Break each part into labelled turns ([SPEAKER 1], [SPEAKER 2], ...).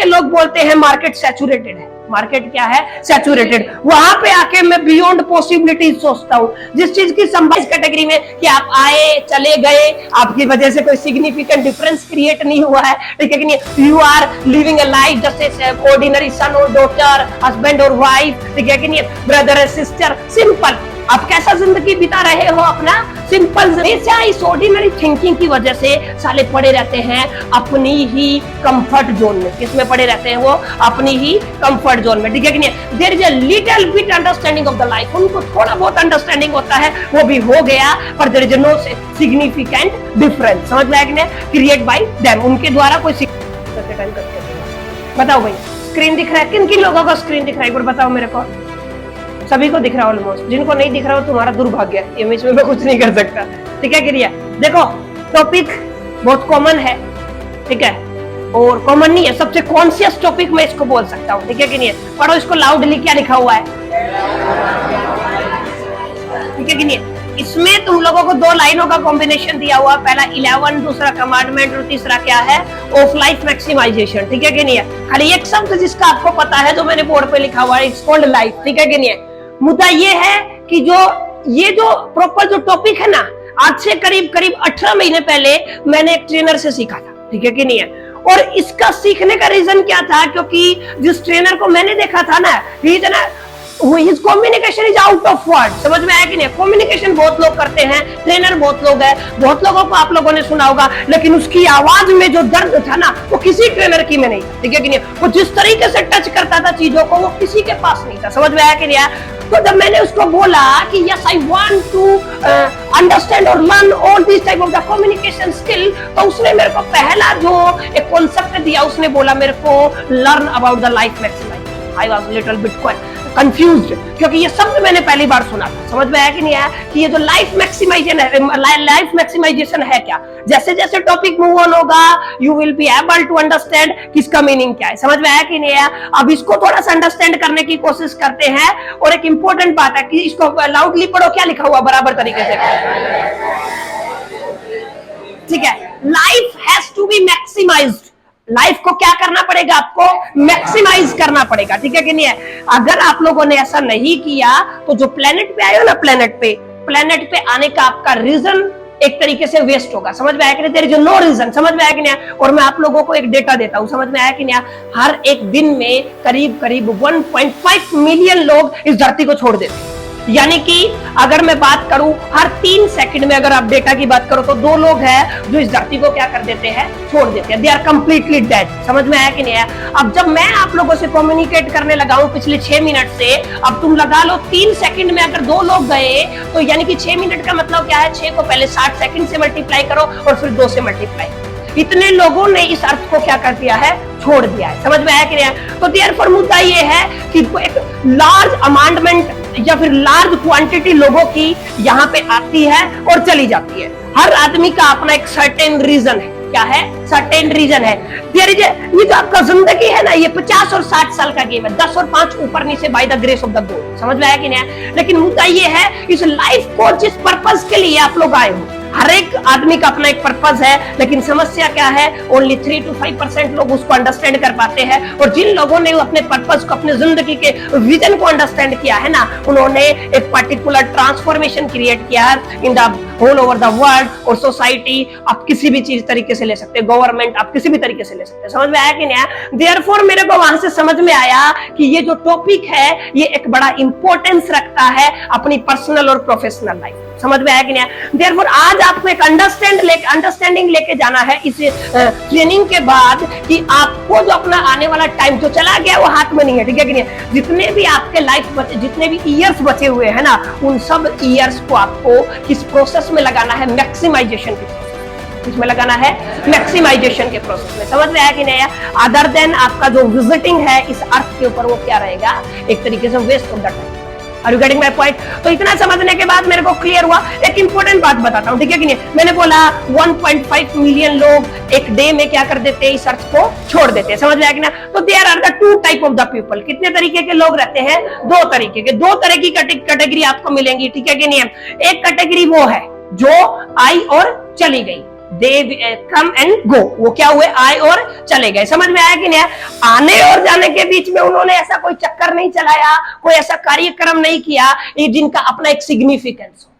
[SPEAKER 1] के लोग बोलते हैं मार्केट सैचुरेटेड है। मार्केट क्या है? सैचुरेटेड। वहां पे आके मैं बियॉन्ड पॉसिबिलिटीज सोचता हूँ। जिस चीज की संभावना कैटेगरी में कि आप आए चले गए, आपकी वजह से कोई सिग्निफिकेंट डिफरेंस क्रिएट नहीं हुआ है, ठीक है कि नहीं? You are living a life just as ordinary son और डॉटर, हस्बैंड और वाइफ, ठीक है कि नहीं? Brother and sister, simple. आप कैसा जिंदगी बिता रहे हो अपना? सिंपल। हमेशा इस ऑर्डिनरी थिंकिंग की वजह से साले पड़े रहते हैं अपनी ही कंफर्ट जोन में। किसमें पड़े रहते हैं वो? अपनी ही कंफर्ट जोन में, ठीक है कि नहीं? There is a little bit understanding of the life. उनको थोड़ा बहुत अंडरस्टैंडिंग होता है, वो भी हो गया, पर there is no significant difference. समझ में आया कि नहीं? क्रिएट बाय देम, उनके द्वारा कोई बताओ भाई, स्क्रीन दिख रहा है? किन किन लोगों का स्क्रीन दिख रहा है एक बार बताओ मेरे को। सभी को दिख रहा है ऑलमोस्ट। जिनको नहीं दिख रहा हो तुम्हारा दुर्भाग्य है, इमेज में मैं कुछ नहीं कर सकता, ठीक है क्रिया? देखो टॉपिक बहुत कॉमन है, ठीक है, और कॉमन नहीं है, सबसे कॉन्शियस टॉपिक मैं इसको बोल सकता हूँ, ठीक है कि नहीं? पढ़ो इसको लाउडली, क्या लिखा हुआ है, ठीक है कि नहीं? इसमें तुम लोगों को दो लाइनों का कॉम्बिनेशन दिया हुआ, पहला 11, दूसरा कमांडमेंट और तीसरा क्या है? ऑफ लाइफ मैक्सिमाइजेशन, ठीक है कि नहीं है? खाली एक शब्द जिसका आपको पता है जो मैंने बोर्ड पे लिखा हुआ है, इट्स कॉल्ड लाइफ, ठीक है कि नहीं है? मुद्दा ये है कि ये जो प्रॉपर जो टॉपिक है ना, आज से करीब 18 महीने पहले मैंने एक ट्रेनर से सीखा था, ठीक है कि नहीं है? और इसका सीखने का रीजन क्या था? क्योंकि जिस ट्रेनर को मैंने देखा था ना, his communication is out of word. समझ में आया कि नहीं? कम्युनिकेशन बहुत लोग करते हैं, ट्रेनर बहुत लोग हैं, बहुत लोगों को आप लोगों ने सुना होगा, लेकिन उसकी आवाज में जो दर्द था ना, वो किसी ट्रेनर की में नहीं था, ठीक है कि नहीं? वो जिस तरीके से टच करता था चीजों को, वो किसी के पास नहीं था। समझ में आया कि नहीं आया? तो जब मैंने उसको बोला कि yes I want to understand और learn all this type of the communication skill, तो उसने मेरे को पहला जो एक कॉन्सेप्ट दिया, उसने बोला मेरे को learn about the life maximisation. I was little bit confused, क्योंकि ये शब्द मैंने पहली बार सुना था। समझ में आया कि नहीं आया कि ये जो लाइफ मैक्सिमाइजेशन है क्या? जैसे जैसे टॉपिक मूव ऑन होगा, you will be able to understand किसका मीनिंग क्या है। समझ में आया कि नहीं आया? अब इसको थोड़ा सा अंडरस्टैंड करने की कोशिश करते हैं, और एक इंपॉर्टेंट बात है कि इसको लाउडली पढ़ो, क्या लिखा हुआ बराबर तरीके से, ठीक है? Life has to be maximised. Life को क्या करना पड़ेगा? आपको मैक्सिमाइज करना पड़ेगा, ठीक है कि नहीं है? अगर आप लोगों ने ऐसा नहीं किया तो जो प्लेनेट पे आए हो ना, प्लेनेट पे आने का आपका रीजन एक तरीके से वेस्ट होगा। समझ में आया कि नहीं? तेरे जो नो रीजन। समझ में आया कि नहीं? और मैं आप लोगों को एक डेटा देता हूं, समझ में आया कि नहीं? हर एक दिन में करीब 1.5 मिलियन लोग इस धरती को छोड़ देते हैं। यानी कि अगर मैं बात करूं, हर 3 सेकंड में अगर आप डेटा की बात करो तो 2 लोग हैं जो इस धरती को क्या कर देते हैं? छोड़ देते हैं। They are completely dead. समझ में आया कि नहीं आया? अब जब मैं आप लोगों से कम्युनिकेट करने लगा हूं पिछले 6 मिनट से, अब तुम लगा लो 3 सेकंड में अगर 2 लोग गए, तो यानी कि 6 मिनट का मतलब क्या है? 6 को पहले 60 सेकंड से मल्टीप्लाई करो और फिर 2 से मल्टीप्लाई। इतने लोगों ने इस अर्थ को क्या कर दिया है? छोड़ दिया है। समझ में आया कि नहीं? तो देयरफॉर मुद्दा ये है कि एक लार्ज अमाउंटमेंट या फिर लार्ज क्वांटिटी लोगों की यहाँ पे आती है और चली जाती है। हर आदमी का अपना एक सर्टेन रीजन है। क्या है? सर्टेन रीजन है। ये जो आपका जिंदगी है ना, ये 50 और 60 साल का गेम है, 10 और 5 ऊपर नीचे by the grace of the God. समझ में आया कि नहीं? लेकिन मुद्दा ये है, इस लाइफ को जिस पर्पस के लिए आप लोग आए हो, हर एक आदमी का अपना एक पर्पस है, लेकिन समस्या क्या है? ओनली 3 to 5% लोग उसको अंडरस्टैंड कर पाते हैं। और जिन लोगों ने अपने पर्पस को, अपने जिंदगी के विजन को अंडरस्टैंड किया है ना, उन्होंने एक पर्टिकुलर ट्रांसफॉर्मेशन क्रिएट किया है in the whole over the world. और सोसाइटी आप किसी भी चीज तरीके से ले सकते हैं, गवर्नमेंट आप किसी भी तरीके से ले सकते हैं। समझ में आया कि नहीं? देयरफॉर मेरे को वहां से समझ में आया कि ये जो टॉपिक है, ये एक बड़ा इंपॉर्टेंस रखता है अपनी पर्सनल और प्रोफेशनल लाइफ। समझ में आया कि नहीं? देयरफॉर आज आपको एक अंडरस्टैंडिंग लेके जाना है इस ट्रेनिंग के बाद कि आपको जो अपना आने वाला टाइम जो चला गया वो हाथ में नहीं है, ठीक है कि नहीं? जितने भी आपके लाइफ बचे, जितने भी ईयर्स बचे हुए हैं ना, उन सब ईयर्स को आपको किस प्रोसेस में लगाना है? मैक्सिमाइजेशन के प्रोसेस। इसमें लगाना है मैक्सिमाइजेशन के प्रोसेस में। समझ में आया कि नहीं? अदर देन आपका जो विजिटिंग है इस अर्थ के ऊपर, वो क्या रहेगा? एक तरीके से waste of the time. Are you getting my point? तो इतना समझने के बाद मेरे को क्लियर हुआ। एक इंपॉर्टेंट बात बताता हूँ, ठीक है कि नहीं? मैंने बोला 1.5 मिलियन लोग एक डे में क्या कर देते हैं? इस अर्थ को छोड़ देते हैं। समझ में आया कि ना? तो there are the 2 type of the people. कितने तरीके के लोग रहते हैं? 2 तरीके के। 2 तरह की कैटेगरी आपको मिलेंगी, ठीक है कि नहीं? एक कैटेगरी वो है जो आई और चली गई, दे कम एंड गो, वो क्या हुए, आए और चले गए। समझ में आया कि नहीं? आने और जाने के बीच में उन्होंने ऐसा कोई चक्कर नहीं चलाया, कोई ऐसा कार्यक्रम नहीं किया जिनका अपना एक सिग्निफिकेंस हो,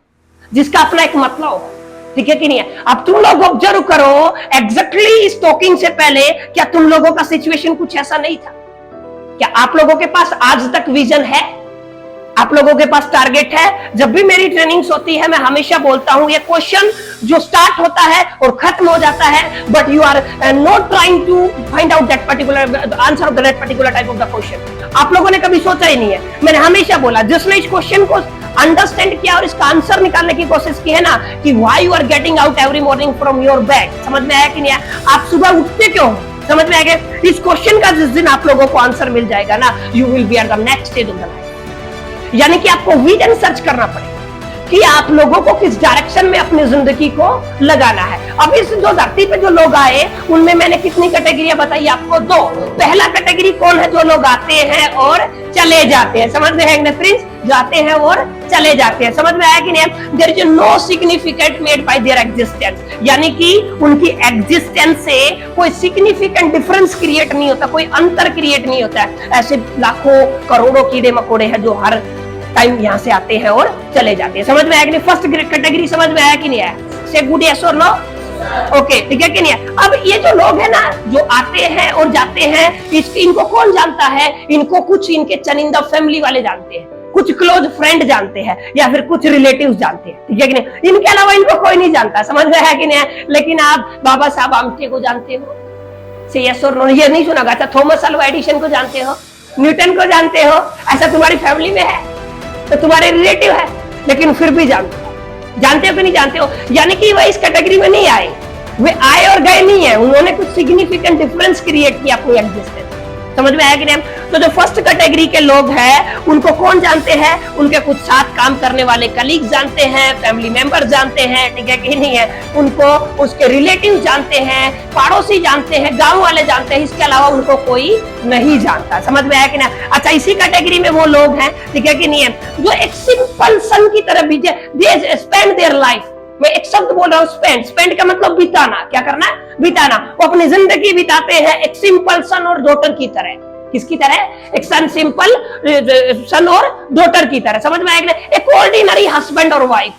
[SPEAKER 1] जिसका अपना एक मतलब हो। ठीक है कि नहीं है? अब तुम लोग ऑब्जर्व करो, एग्जैक्टली इस टॉकिंग से पहले क्या तुम लोगों का सिचुएशन कुछ ऐसा नहीं था? क्या आप लोगों के पास आज तक विजन है? आप लोगों के पास टारगेट है? जब भी मेरी ट्रेनिंग्स होती है मैं हमेशा बोलता हूं, ये क्वेश्चन जो स्टार्ट होता है और खत्म हो जाता है, but you are not trying to find out that particular answer of that particular type of the question. आप लोगों ने कभी सोचा ही नहीं है। मैंने हमेशा बोला, जिसने इस क्वेश्चन को अंडरस्टैंड किया और इसका आंसर निकालने की कोशिश की है ना, कि why you are getting out every morning from your bed, समझ में आया कि नहीं? आप सुबह उठते क्यों? समझ में आ गया? इस क्वेश्चन का जिस दिन आप लोगों को आंसर मिल जाएगा ना, you will B at the next stage of the life. यानी कि आपको विजन सर्च करना पड़ेगा कि आप लोगों को किस डायरेक्शन में अपनी जिंदगी को लगाना है। अब इस जो धरती पे जो लोग आए उनमें मैंने कितनी कैटेगरियां बताई आपको? 2। पहला कैटेगरी कौन है? जो लोग आते हैं और चले जाते हैं। समझ में है फ्रेंड्स? जाते हैं और चले जाते हैं। समझ में आया कि नहीं? There is no significant made by their existence, यानी कि उनकी एग्जिस्टेंस से कोई सिग्निफिकेंट डिफरेंस क्रिएट नहीं होता, कोई अंतर क्रिएट नहीं होता है। ऐसे लाखों करोड़ों कीड़े मकोड़े हैं जो हर टाइम यहाँ से आते हैं और चले जाते हैं। समझ में आया कि नहीं? फर्स्ट कैटेगरी समझ में आया कि नहीं आया? से गुड यस और नो? ओके, ठीक है कि नहीं? अब ये जो लोग हैं ना, जो आते हैं और जाते हैं, इनको कौन जानता है? इनको कुछ इनके चनिंदा फैमिली वाले जानते हैं, कुछ क्लोज फ्रेंड जानते हैं, या फिर कुछ रिलेटिव्स जानते हैं। ठीक है कि नहीं? इनके अलावा इनको कोई नहीं जानता। समझ में आया कि नहीं? लेकिन आप बाबा साहब आमटे को जानते हो? से यस और नो? ये नहीं सुना? अच्छा, थॉमस अल्वा एडिसन को जानते हो? न्यूटन को जानते हो? ऐसा तुम्हारी फैमिली में है तो तुम्हारे रिलेटिव है, लेकिन फिर भी जानते हो कि नहीं जानते हो? यानी कि वह इस कैटेगरी में नहीं आए, वे आए और गए नहीं है, उन्होंने कुछ सिग्निफिकेंट डिफरेंस क्रिएट किया अपनी एग्जिस्टेंस। समझ में आया कि नहीं? तो जो फर्स्ट कैटेगरी के लोग हैं उनको कौन जानते हैं? उनके कुछ साथ काम करने वाले कलीग जानते हैं, फैमिली मेंबर जानते हैं, ठीक है कि नहीं है? उनको उसके रिलेटिव जानते हैं, पड़ोसी जानते हैं, गांव वाले जानते हैं, इसके अलावा उनको कोई नहीं जानता। समझ में आया कि नहीं? अच्छा, इसी कैटेगरी में वो लोग हैं, ठीक है कि नहीं है, जो एक सिंपल सन की तरह बीते, दे स्पेंड देयर लाइफ। मैं एक शब्द बोल रहा हूँ, स्पेंड का मतलब बिताना। क्या करना? बिताना। वो अपनी जिंदगी बिताते हैं एक सिंपल सन और डॉटर की तरह। किसकी तरह? एक सिंपल सन और डॉटर की तरह। समझ में आएगा? एक ऑर्डिनरी हस्बैंड और वाइफ।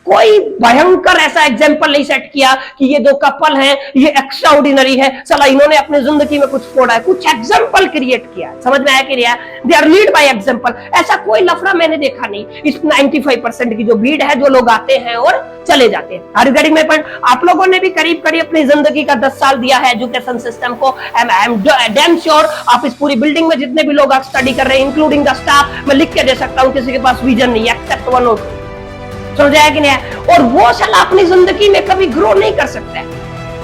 [SPEAKER 1] कोई भयंकर ऐसा एग्जाम्पल नहीं सेट किया कि ये दो कपल हैं, ये एक्स्ट्रा ऑर्डिनरी है, चला इन्होंने अपनी जिंदगी में कुछ फोड़ा है, कुछ एग्जाम्पल क्रिएट किया। समझ में आया कि नहीं? They are lead by example. ऐसा कोई लफड़ा मैंने देखा नहीं। इस 95% की जो भीड़ है, जो लोग आते हैं और चले जाते हैं। रिगार्डिंग माय पॉइंट, आप लोगों ने भी करीब करीब अपनी जिंदगी का 10 साल दिया है एजुकेशन सिस्टम को। आई एम डैम श्योर आप इस पूरी बिल्डिंग में जितने भी लोग आप स्टडी कर रहे हैं, इंक्लूडिंग द स्टाफ, मैं लिख के दे सकता हूँ किसी के पास विजन नहीं है एक्सेप्ट 1 और 2। समझ आया कि नहीं? और वो साला अपनी जिंदगी में कभी ग्रो नहीं कर सकता है।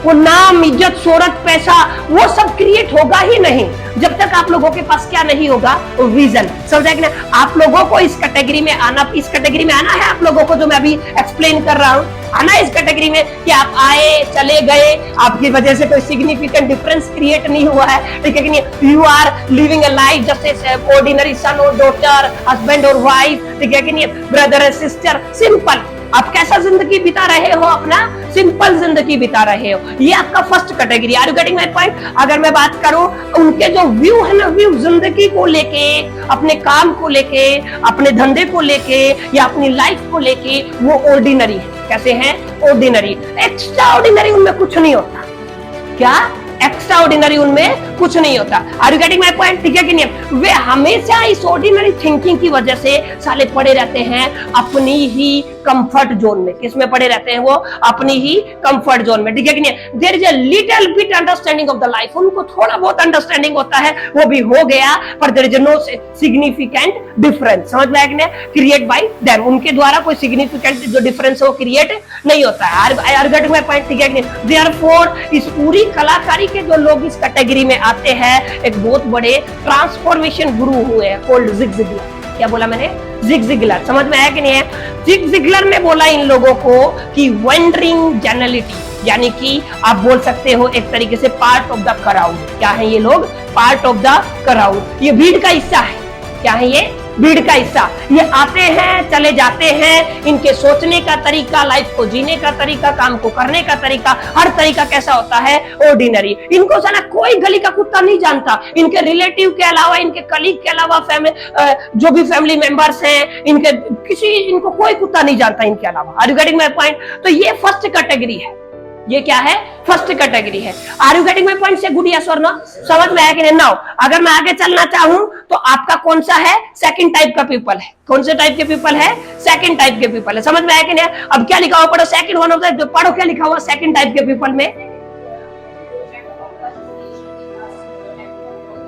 [SPEAKER 1] वो नाम, इज्जत, शोहरत, पैसा, वो सब क्रिएट होगा ही नहीं जब तक आप लोगों के पास क्या नहीं होगा? विजन। समझ आया कि नहीं? आप लोगों को इस कैटेगरी में आना, इस कैटेगरी में आना है आप लोगों को, जो मैं अभी एक्सप्लेन कर रहा हूं, आना इस कैटेगरी में कि आप आए चले गए, आपकी वजह से कोई सिग्निफिकेंट डिफरेंस क्रिएट नहीं हुआ है। ठीक है कि नहीं? You are living a life just a ordinary son और डॉटर, हस्बैंड और वाइफ, ठीक है कि नहीं? Brother and sister, simple. आप कैसा जिंदगी बिता रहे हो? अपना सिंपल जिंदगी बिता रहे हो। ये आपका first category. Are you getting my point? अगर मैं बात करूं, उनके जो व्यू है ना, व्यू जिंदगी को लेके, अपने काम को लेके, अपने धंधे को लेके या अपनी लाइफ को लेके, वो ऑर्डिनरी है। कैसे हैं? ऑर्डिनरी। एक्स्ट्रा ऑर्डिनरी उनमें कुछ नहीं होता। क्या? एक्स्ट्रा ऑर्डिनरी उनमें कुछ नहीं होता। Are you getting my point? ठीक है कि नहीं? वे हमेशा इस ऑर्डिनरी थिंकिंग की वजह से साले पड़े रहते हैं अपनी ही कंफर्ट जोन में। किसमें पड़े रहते हैं वो? अपनी ही कंफर्ट जोन में। ठीक है कि नहीं? There is a little bit understanding of the life. उनको थोड़ा बहुत अंडरस्टैंडिंग होता है, वो भी हो गया, पर there is no significant difference. समझ में आया कि नहीं? Create by them. उनके द्वारा कोई सिग्निफिकेंट जो डिफरेंस है वो क्रिएट नहीं होता है। Are getting my point? ठीक है कि नहीं? देयरफॉर इस पूरी कलाकारी के जो लोग इस कैटेगरी में आते हैं, एक बहुत बड़े ट्रांसफॉर्मेशन गुरु हुए हैं, कॉल्ड जिग जिगलर। क्या बोला मैंने? Zig Ziglar. समझ में आया कि नहीं है? जिग जिगलर ने बोला इन लोगों को कि वंडरिंग जेनिलिटी, यानी कि आप बोल सकते हो एक तरीके से पार्ट ऑफ द क्राउड। क्या है ये लोग? Part of the crowd. ये भीड़ का हिस्सा है। क्या है ये? भीड़ का हिस्सा। ये आते हैं चले जाते हैं, इनके सोचने का तरीका, लाइफ को जीने का तरीका, काम को करने का तरीका, हर तरीका कैसा होता है, ऑर्डिनरी। इनको ना कोई गली का कुत्ता नहीं जानता, इनके रिलेटिव के अलावा, इनके कलीग के अलावा, जो भी फैमिली मेंबर्स हैं, इनको कोई कुत्ता नहीं जानता इनके अलावा। Are you getting my point? तो ये फर्स्ट कैटेगरी है। ये क्या है? फर्स्ट कैटेगरी है। Are you getting my point? Say good yes और नो? समझ में आया कि नहीं? नाउ अगर मैं आगे चलना चाहूं तो आपका कौन सा है? सेकंड टाइप का पीपल है। कौन से टाइप के पीपल है? सेकंड टाइप के पीपल है। समझ में आया कि नहीं? अब क्या लिखा हुआ पढ़ो, सेकंड वन ऑफ द, पढ़ो क्या लिखा हुआ सेकंड टाइप के पीपल में।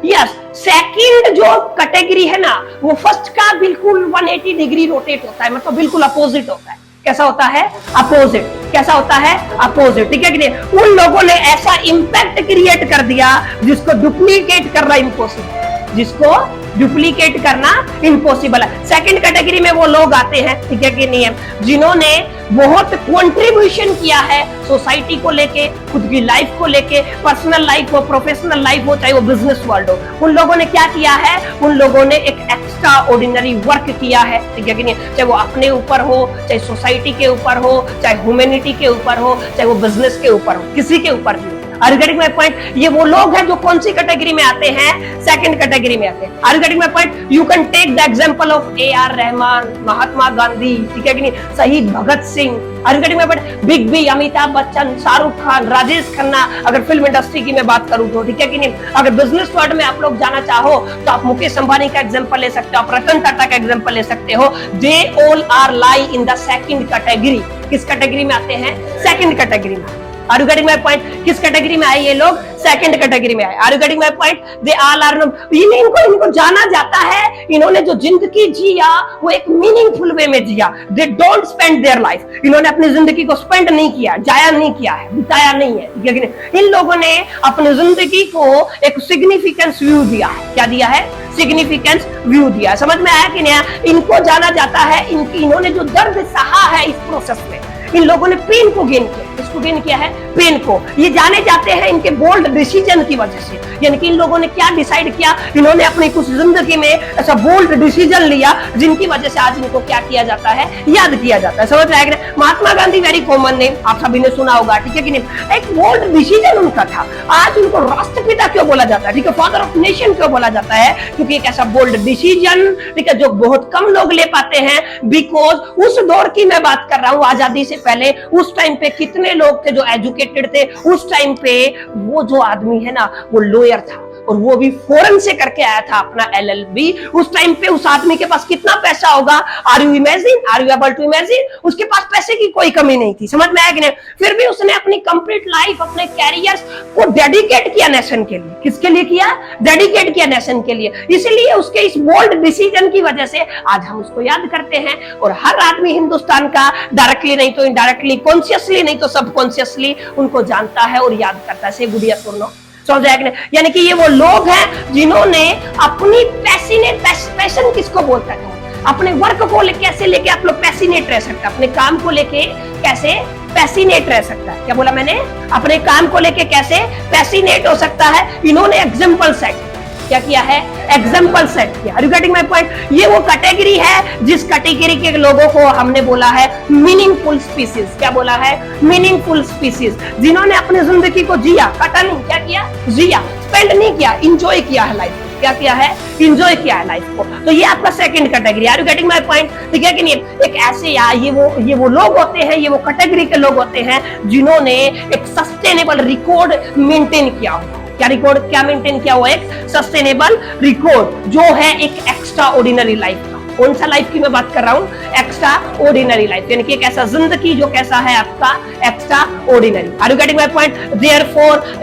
[SPEAKER 1] यस, सेकंड जो कैटेगरी है ना, वो फर्स्ट का बिल्कुल 180 डिग्री रोटेट होता है, मतलब बिल्कुल अपोजिट होता है। कैसा होता है? अपोजिट। कैसा होता है? अपोजिट। ठीक है कि नहीं? उन लोगों ने ऐसा इंपैक्ट क्रिएट कर दिया जिसको डुप्लीकेट करना इम्पॉसिबल, जिसको डुप्लीकेट करना इम्पॉसिबल है। सेकंड कैटेगरी में वो लोग आते हैं, ठीक है कि नहीं है, जिन्होंने बहुत कंट्रीब्यूशन किया है सोसाइटी को लेके, खुद की लाइफ को लेके, पर्सनल लाइफ हो, प्रोफेशनल लाइफ हो, चाहे वो बिजनेस वर्ल्ड हो। उन लोगों ने क्या किया है? उन लोगों ने एक एक्स्ट्रा ऑर्डिनरी वर्क किया है, ठीक है कि नहीं? चाहे वो अपने ऊपर हो, चाहे सोसाइटी के ऊपर हो, चाहे ह्यूमैनिटी के ऊपर हो, चाहे वो बिजनेस के ऊपर हो, किसी के ऊपर भी। Are you getting my point? ये वो लोग हैं जो कौन सी कैटेगरी में आते हैं? सेकंड कैटेगरी में आते हैं। Are you getting my point? You can take the example of AR Rahman, Mahatma Gandhi, ठीक है कि नहीं, Shaheed Bhagat Singh. Are you getting my point? Big B, Amitabh Bachchan, Shahrukh Khan, Rajesh Khanna, अगर फिल्म इंडस्ट्री की मैं बात करूं तो, ठीक है कि नहीं। अगर बिजनेस वर्ल्ड में आप लोग जाना चाहो तो आप मुकेश अंबानी का एग्जांपल ले सकते हो, आप रतन टाटा का एग्जांपल ले सकते हो। They all are lie in the second category. किस कैटेगरी में आते हैं? सेकंड कैटेगरी में। Are you getting my point? किस कैटेगरी में आए ये लोग? सेकंड कैटेगरी में आए। Are you getting my point? They all are, इनको जाना जाता है, इन्होंने जो जिंदगी जिया वो एक मीनिंगफुल वे में जिया। They don't spend their life, इन्होंने अपनी जिंदगी को स्पेंड नहीं किया, जाया नहीं किया है, बिताया नहीं है। इन लोगों ने अपनी जिंदगी को एक सिग्निफिकेंस व्यू दिया है। क्या दिया है? सिग्निफिकेंस व्यू दिया है। समझ में आया कि नहीं? इनको जाना जाता है, इन्होंने जो दर्द सहा है इस प्रोसेस में, इन लोगों ने पेन को गेन किया। किसको गेन किया है? पेन को। ये जाने जाते हैं इनके बोल्ड डिसीजन की वजह से, यानी कि इन लोगों ने क्या डिसाइड किया, इन्होंने अपनी कुछ जिंदगी में ऐसा बोल्ड डिसीजन लिया जिनकी वजह से आज इनको क्या किया जाता है? याद किया जाता है। समझ आएगा? Mahatma Gandhi very common name, आप सभी ने सुना होगा, ठीक है कि नहीं? एक बोल्ड डिसीजन उनका था। आज उनको राष्ट्रपिता क्यों बोला जाता है? ठीक है, फादर ऑफ नेशन क्यों बोला जाता है? क्योंकि एक ऐसा बोल्ड डिसीजन, ठीक है, जो बहुत कम लोग ले पाते हैं। बिकॉज उस दौर की मैं बात कर रहा हूं, आजादी से पहले, उस टाइम पे कितने लोग थे जो एजुकेटेड थे? उस टाइम पे वो जो आदमी है ना, वो लॉयर था, और वो भी फॉरेन से करके आया था अपना LLB। उस टाइम पे उस आदमी के पास कितना पैसा होगा? Are you imagine? Are you able to imagine? उसके पास पैसे की कोई कमी नहीं थी। समझ में आया कि नहीं? फिर भी उसने अपनी कंप्लीट लाइफ, अपने कैरियर को डेडिकेट किया नेशन के लिए। किसके लिए किया? डेडिकेट किया नेशन के लिए। इसलिए उसके इस बोल्ड डिसीजन की वजह से आज हम उसको याद करते हैं। और हर आदमी हिंदुस्तान का डायरेक्टली नहीं तो इनडायरेक्टली, कॉन्शियसली नहीं तो सबकॉन्शियसली उनको जानता है और याद करता है। से गुड़िया सुनो, समझ आया? यानी कि ये वो लोग हैं जिन्होंने अपनी पैशन किसको बोलता है? अपने वर्क को कैसे लेके आप लोग पैसिनेट रह सकते हैं, अपने काम को लेके कैसे पैसिनेट रह सकता है? क्या बोला मैंने? अपने काम को लेके कैसे पैसिनेट हो सकता है? इन्होंने एग्जांपल सेट क्या किया है? एग्जांपल सेट किया। Are you getting my point? ये वो कैटेगरी है जिस कैटेगरी के लोगों को हमने बोला है मीनिंगफुल स्पीसीज। क्या बोला है? मीनिंगफुल स्पीसीज, जिन्होंने अपनी जिंदगी को जिया, कटा नहीं, क्या किया? जिया, स्पेंड नहीं किया, इंजॉय किया है लाइफ। क्या किया है? इंजॉय किया है लाइफ को। तो ये आपका second category. Are you getting my point? ठीक है कि नहीं? एक ऐसे ये वो लोग होते हैं, ये वो कैटेगरी के लोग होते हैं जिन्होंने एक सस्टेनेबल रिकॉर्ड मेंटेन किया हुआ। क्या रिकॉर्ड क्या मेंटेन किया हुआ? एक सस्टेनेबल रिकॉर्ड, जो है एक एक्स्ट्रा ऑर्डिनरी लाइफ का। कौन सा लाइफ की मैं बात कर रहा हूं? एक्स्ट्रा ऑर्डिनरी लाइफ, यानी कि एक ऐसा जिंदगी जो कैसा है आपका? Extraordinary. Are you getting my point? Therefore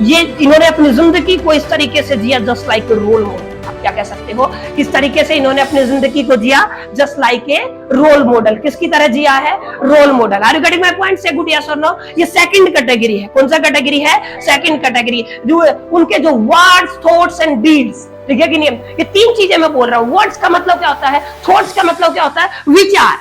[SPEAKER 1] ये इन्होंने अपनी जिंदगी को इस तरीके से जिया, just like a role model. आप क्या कह सकते हो? किस तरीके से इन्होंने अपनी जिंदगी को जिया? Just like a role model. किसकी तरह जिया है? Role model. Are you getting my point? Say good yes और नो? ये सेकंड कैटेगरी है। कौन सा कैटेगरी है? Second category. जो उनके जो वर्ड्स, थॉट्स एंड डीड्स, ठीक है कि नहीं? ये तीन चीजें मैं बोल रहा हूं। वर्ड्स का मतलब क्या होता है? थॉट्स का मतलब क्या होता है? विचार।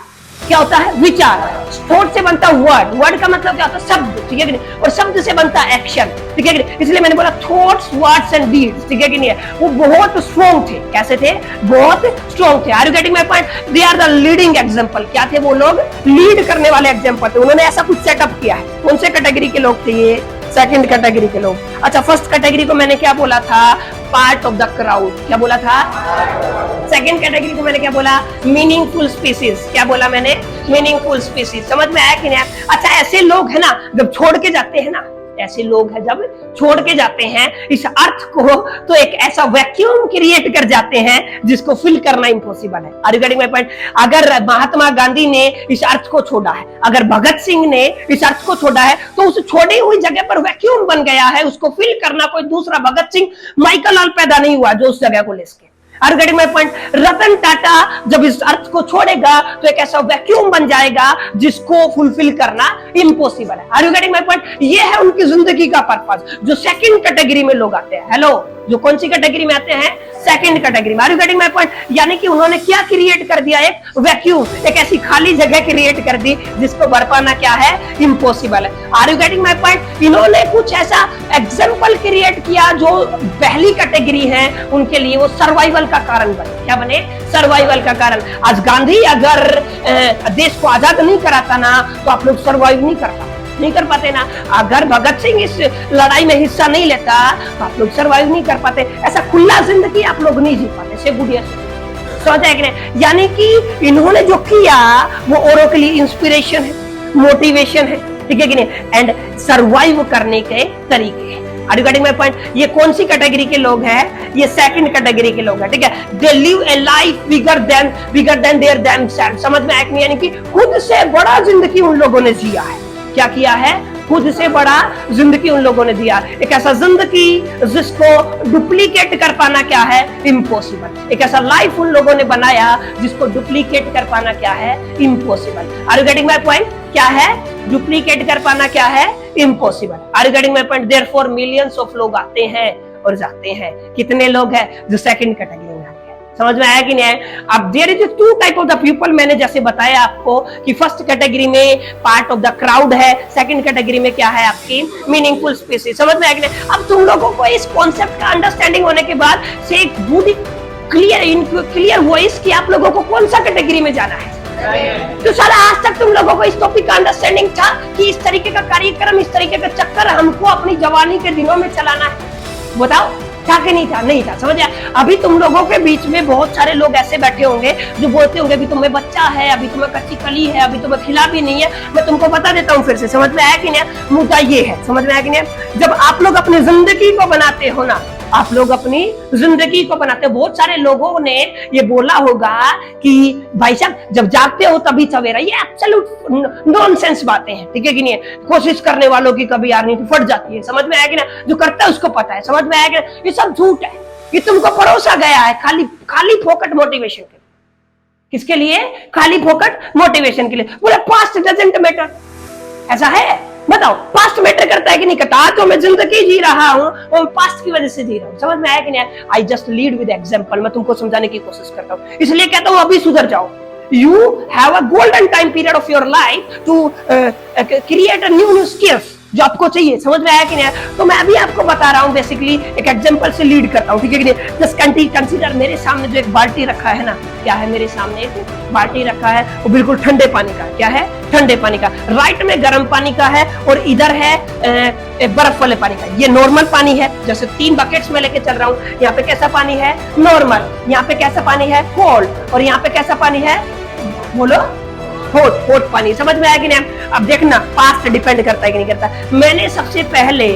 [SPEAKER 1] क्या होता है? विचार। थॉट से बनता है वर्ड, वर्ड का मतलब क्या होता है? शब्द, ठीक है कि नहीं? और शब्द से बनता है एक्शन, ठीक है कि नहीं? इसलिए मैंने बोला थॉट्स, वर्ड्स एंड डीड्स, ठीक है कि नहीं? वो बहुत स्ट्रॉन्ग थे। कैसे थे? बहुत स्ट्रॉन्ग थे। Are you getting my point? They are the leading example. क्या थे वो लोग? लीड करने वाले एग्जांपल थे। उन्होंने ऐसा कुछ सेटअप किया है। कौन से कैटेगरी के लोग थे ये? सेकंड कैटेगरी के लोग। अच्छा, फर्स्ट कैटेगरी को मैंने क्या बोला था? Part of the crowd. क्या बोला था? सेकंड कैटेगरी को मैंने क्या बोला? Meaningful species. क्या बोला मैंने? Meaningful species. समझ में आया कि नहीं? अच्छा, ऐसे लोग है ना जब छोड़ के जाते हैं ना, ऐसे लोग हैं जब छोड़ के जाते हैं इस अर्थ को, तो एक ऐसा वैक्यूम क्रिएट कर जाते हैं जिसको फिल करना इम्पॉसिबल है। Are you getting my point? अगर महात्मा गांधी ने इस अर्थ को छोड़ा है, अगर भगत सिंह ने इस अर्थ को छोड़ा है, तो उस छोड़ी हुई जगह पर वैक्यूम बन गया है। उसको फिल करना कोई दूसरा भगत सिंह, माइकल लाल पैदा नहीं हुआ जो उस जगह को ले सके। Are you getting my point? Ratan Tata जब इस अर्थ को छोड़ेगा तो एक ऐसा वैक्यूम बन जाएगा जिसको फुलफिल करना इम्पॉसिबल है। Are you getting my point? ये है उनकी जिंदगी का पर्पस। जो सेकंड कैटेगरी में लोग आते हैं, हेलो, जो कौन सी कैटेगरी में आते हैं? सेकंड कैटेगरी में। Are you getting my point? यानी कि उन्होंने क्या क्रिएट कर दिया? एक वैक्यूम, एक ऐसी खाली जगह क्रिएट कर दी जिसको भर पाना क्या है? इम्पॉसिबल है। Are you getting my point? इन्होंने कुछ ऐसा एग्जाम्पल क्रिएट किया जो पहली कैटेगरी है उनके लिए वो सर्वाइवल का कारण बने। क्या बने? सर्वाइवल का कारण। आज गांधी अगर देश को आजाद नहीं कराता ना, तो आप लोग सर्वाइव नहीं कर पाते ना। अगर भगत सिंह इस लड़ाई में हिस्सा नहीं लेता तो आप लोग सर्वाइव नहीं कर पाते। ऐसा खुला जिंदगी आप लोग नहीं जी पाते। से गुडिया समझ आए कि नहीं? यानी कि इन्होंने जो किया वो औरों के लिए इंस्पिरेशन है, मोटिवेशन है, ठीक है कि नहीं? एंड सर्वाइव करने के तरीके हैं। Are you getting my point? ये कौन सी कैटेगरी के लोग हैं? ये सेकंड कैटेगरी के लोग हैं, ठीक है? They live a life bigger than their themselves. समझ में आया कि नहीं? यानी कि खुद से बड़ा जिंदगी उन लोगों ने जिया है। क्या किया है? खुद से बड़ा जिंदगी उन लोगों ने दिया। एक ऐसा जिंदगी जिसको डुप्लीकेट कर पाना क्या है? इम्पॉसिबल। एक ऐसा लाइफ उन लोगों ने बनाया जिसको डुप्लीकेट कर पाना क्या है? Impossible. Are you getting my point? क्या है? डुप्लीकेट कर पाना क्या है? Impossible. Are you getting my point? Therefore millions of लोग आते हैं और जाते हैं। कितने लोग हैं जो सेकंड कैटेगरी में आते हैं? समझ में आया कि नहीं आया? अब there is two type of the people. मैंने जैसे बताया आपको कि फर्स्ट कैटेगरी में पार्ट ऑफ द क्राउड है, सेकंड कैटेगरी में क्या है? आपकी मीनिंगफुल स्पीसीज। समझ में आया कि नहीं? अब तुम लोगों को इस कॉन्सेप्ट का अंडरस्टैंडिंग होने के बाद से एक गुड क्लियर वॉइस कि आप लोगों को कौन सा कैटेगरी में जाना है। तो साला आज तक तुम लोगों को इस टॉपिक का अंडरस्टैंडिंग था कि इस तरीके का कार्यक्रम, इस तरीके का चक्कर हमको अपनी जवानी के दिनों में चलाना है? बताओ, था कि नहीं था? नहीं था। समझ आया? अभी तुम लोगों के बीच में बहुत सारे लोग ऐसे बैठे होंगे जो बोलते होंगे अभी तुम्हें बच्चा है, अभी तुम्हें कच्ची कली है, अभी तुम्हें खिला भी नहीं है। मैं तुमको बता देता हूँ फिर से। समझ में आया कि नहीं? मुद्दा ये है। समझ में आया कि नहीं? जब आप लोग अपनी जिंदगी को बनाते हो ना, आप लोग अपनी जिंदगी को बनाते हो। बहुत सारे लोगों ने ये बोला होगा कि भाई साहब जब जागते हो तभी सवेरा। ये एब्सोल्यूट नॉनसेंस बातें हैं, ठीक है कि नहीं? कोशिश करने वालों की कभी यार नहीं फट जाती है। समझ में आया कि ना? जो करता है उसको पता है। समझ में आया कि ये सब झूठ है। ये तुमको परोसा गया है खाली फोकट मोटिवेशन के लिए। किसके लिए? खाली फोकट मोटिवेशन के लिए। बोले पास्ट डजंट मैटर। ऐसा है? बताओ, पास्ट मैटर करता है कि नहीं करता? आज तो मैं जिंदगी जी रहा हूँ और पास्ट की वजह से जी रहा हूँ। समझ में आया कि नहीं? I just lead with example. मैं तुमको समझाने की कोशिश करता हूँ, इसलिए कहता हूँ अभी सुधर जाओ। You have a golden time period of your life to create a new skills जो आपको चाहिए। समझ में आया कि नहीं? तो मैं अभी आपको बता रहा हूँ, बेसिकली एक एग्जांपल से लीड करता हूँ, ठीक है कि नहीं? जस्ट कंसीडर मेरे सामने जो एक बाल्टी रखा है ना, क्या है? मेरे सामने एक बाल्टी रखा है, वो बिल्कुल ठंडे पानी का। क्या है? ठंडे पानी का। राइट में गर्म पानी का है और इधर है बर्फ वाले पानी का। ये नॉर्मल पानी है, जैसे 3 बकेट्स में लेके चल रहा हूँ। यहाँ पे कैसा पानी है? नॉर्मल। यहाँ पे कैसा पानी है? कोल्ड। और यहाँ पे कैसा पानी है? बोलो, हॉट पानी। समझ में आया कि नहीं? अब देखना, पास्ट डिपेंड करता है कि नहीं करता। मैंने सबसे पहले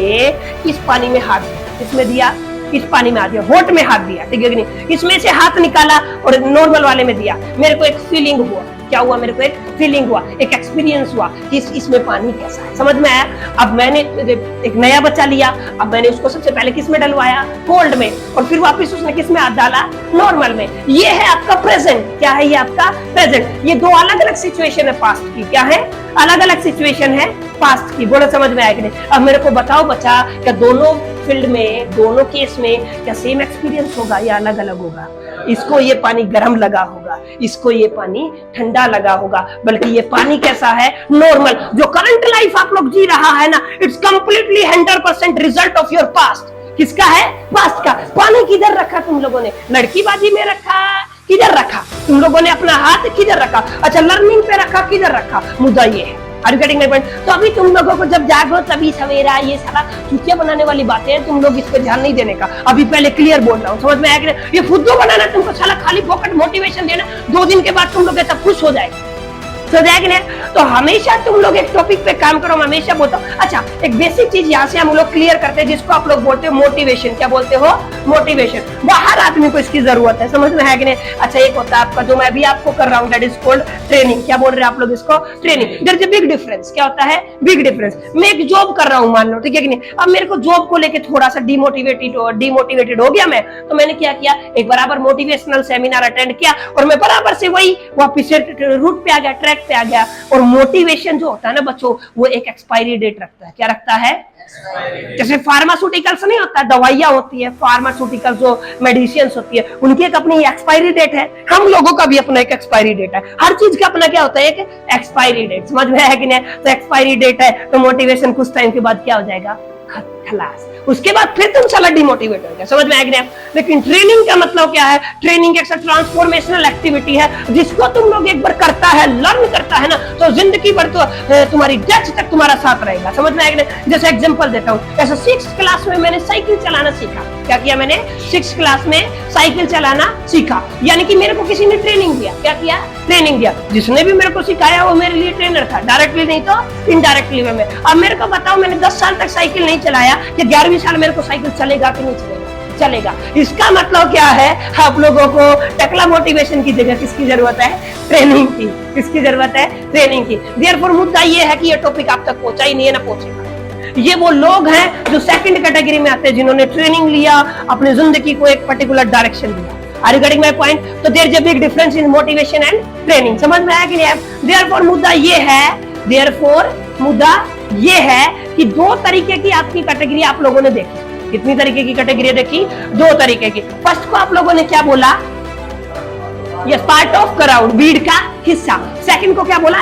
[SPEAKER 1] इस पानी में हाथ दिया, इसमें दिया, इस पानी में हाथ दिया, हॉट में हाथ दिया, ठीक है कि नहीं? इसमें से हाथ निकाला और नॉर्मल वाले में दिया। मेरे को एक फीलिंग हुआ। क्या हुआ? मेरे को एक फीलिंग हुआ, एक एक्सपीरियंस हुआ कि इसमें पानी कैसा है। समझ में आया? अब मैंने एक नया बच्चा लिया, अब मैंने उसको सबसे पहले किस में डलवाया? कोल्ड में, और फिर वापस उसने किस में हाथ डाला? नॉर्मल में। ये है आपका प्रेजेंट। क्या है ये आपका प्रेजेंट? ये 2 अलग अलग सिचुएशन है पास्ट की। क्या है? अलग अलग सिचुएशन है पास्ट की। बोलो समझ में आया कि नहीं? अब मेरे को बताओ बच्चा, क्या दोनों फील्ड में, दोनों केस में क्या सेम एक्सपीरियंस होगा या अलग अलग होगा? इसको ये पानी गर्म लगा होगा, इसको ये पानी ठंडा लगा होगा, बल्कि ये पानी कैसा है? नॉर्मल। जो करंट लाइफ आप लोग जी रहा है ना, it's completely 100% result of your past. किसका है? पास्ट का। पानी किधर रखा तुम लोगों ने? लड़कीबाजी में रखा? किधर रखा तुम लोगों ने? अपना हाथ किधर रखा? अच्छा, लर्निंग पे रखा? किधर रखा? मुद्दा ये है। Are you getting my point? तो अभी तुम लोगों को जब जागो तभी सवेरा, ये सारा चूतिया बनाने वाली बातें हैं, तुम लोग इस पे ध्यान नहीं देने का। अभी पहले क्लियर बोल रहा हूँ, समझ में आया कि नहीं? ये फुद्दू बनाना तुमको, साला खाली फोकट मोटिवेशन देना, 2 दिन के बाद तुम लोग ऐसा खुश हो जाएगा। तो हमेशा तुम लोग एक टॉपिक पे काम करो, हमेशा बोलता हूँ। अच्छा, एक बेसिक चीज यहाँ से हम लोग क्लियर करते हैं, जिसको आप लोग बोलते हो मोटिवेशन। क्या बोलते हो? मोटिवेशन। वो हर आदमी को इसकी जरूरत है, समझ में है कि नहीं? अच्छा, एक होता है आपका, जो मैं भी आपको कर रहा हूँ, दैट इज कॉल्ड ट्रेनिंग। क्या बोल रहे हैं आप लोग इसको? Training. There is a big difference. क्या होता है? Big difference. मैं एक जॉब कर रहा हूँ, मान लो, ठीक है कि नहीं? अब मेरे को जॉब को लेके थोड़ा सा डिमोटिवेटेड हो गया मैं, तो मैंने क्या किया? एक बराबर मोटिवेशनल सेमिनार अटेंड किया और मैं बराबर से वही वापिस रूट पे आ गया, ट्रैक पे आ गया। और मोटिवेशन जो होता है ना बच्चों, वो एक एक्सपायरी डेट रखता है। क्या रखता है? जैसे फार्मास्यूटिकल्स नहीं होता, दवाइयां होती है, फार्मास्यूटिकल्स जो मेडिसिन्स होती है, उनकी एक अपनी एक्सपायरी डेट है। हम लोगों का भी अपना एक एक्सपायरी डेट है। हर चीज का अपना क्या होता है? एक एक्सपायरी डेट। समझ में है कि नहीं? तो एक्सपायरी डेट है, तो मोटिवेशन कुछ टाइम के बाद क्या हो जाएगा? खलास। उसके बाद फिर तुम साला डिमोटिवेट हो गए। समझ में आया? लेकिन ट्रेनिंग का मतलब क्या है? ट्रेनिंग एक ट्रांसफॉर्मेशनल एक्टिविटी है, जिसको तुम लोग एक बार करता है, लर्न करता है ना, तो जिंदगी भर तो तुम्हारी डेथ तक तुम्हारा साथ रहेगा। समझ में आया? जैसे एग्जांपल देता हूँ, जैसे 6th क्लास में मैंने साइकिल चलाना सीखा। क्या किया मैंने? 6th क्लास में साइकिल चलाना सीखा, यानी कि मेरे को किसी ने ट्रेनिंग दिया। क्या किया? ट्रेनिंग दिया। जिसने भी मेरे को सिखाया वो मेरे लिए ट्रेनर था, डायरेक्टली नहीं तो इनडायरेक्टली वे में। अब मेरे को बताओ, मैंने 10 साल तक साइकिल नहीं चलाया, कि 11वीं साल मेरे को साइकिल चलेगा कि नहीं चलेगा? चलेगा। इसका मतलब क्या है? आप लोगों को टकला मोटिवेशन की जगह किसकी जरूरत है? ट्रेनिंग की। किसकी जरूरत है? ट्रेनिंग की। देयरफॉर मुद्दा ये है कि ये टॉपिक आप तक पहुंचा ही नहीं है, ना पहुंचेगा। ये वो लोग हैं जो सेकंड कैटेगरी में आते हैं, जिन्होंने ट्रेनिंग लिया, अपनी जिंदगी को एक पर्टिकुलर डायरेक्शन दिया। Are you getting my point? तो there is a big difference in motivation and training. समझ में आया कि नहीं? Therefore मुद्दा ये है कि 2 तरीके की आपकी कैटेगरी आप लोगों ने देखी। कितनी तरीके की कैटेगरी देखी? 2 तरीके की। फर्स्ट को आप लोगों ने क्या बोला? यस, पार्ट ऑफ क्राउड, भीड़ का हिस्सा। सेकंड को क्या बोला?